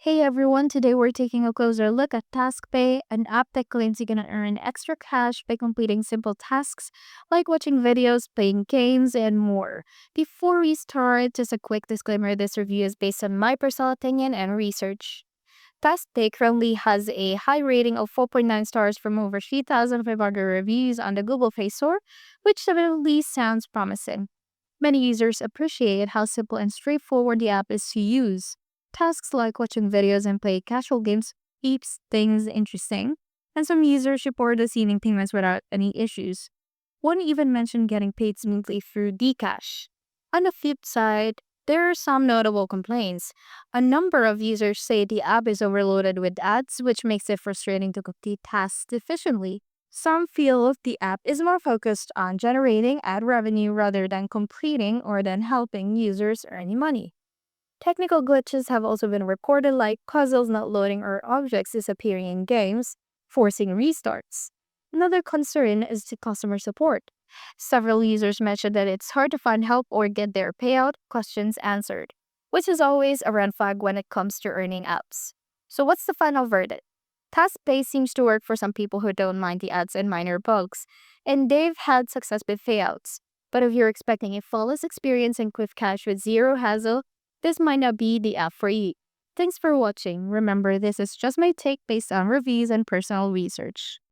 Hey everyone, today we're taking a closer look at TaskPay, an app that claims you can earn extra cash by completing simple tasks like watching videos, playing games, and more. Before we start, just a quick disclaimer, this review is based on my personal opinion and research. TaskPay currently has a high rating of 4.9 stars from over 3,500 reviews on the Google Play Store, which definitely sounds promising. Many users appreciate how simple and straightforward the app is to use. Tasks like watching videos and play casual games keeps things interesting, and some users report receiving payments without any issues. One even mentioned getting paid smoothly through Dcash. On the flip side, there are some notable complaints. A number of users say the app is overloaded with ads, which makes it frustrating to complete tasks efficiently. Some feel the app is more focused on generating ad revenue rather than completing or than helping users earn money. Technical glitches have also been reported, like puzzles not loading or objects disappearing in games, forcing restarts. Another concern is the customer support. Several users mentioned that it's hard to find help or get their payout questions answered, which is always a red flag when it comes to earning apps. So, what's the final verdict? TaskPay seems to work for some people who don't mind the ads and minor bugs, and they've had success with payouts. But if you're expecting a flawless experience and quick cash with zero hassle, this might not be the app for you. Thanks for watching. Remember, this is just my take based on reviews and personal research.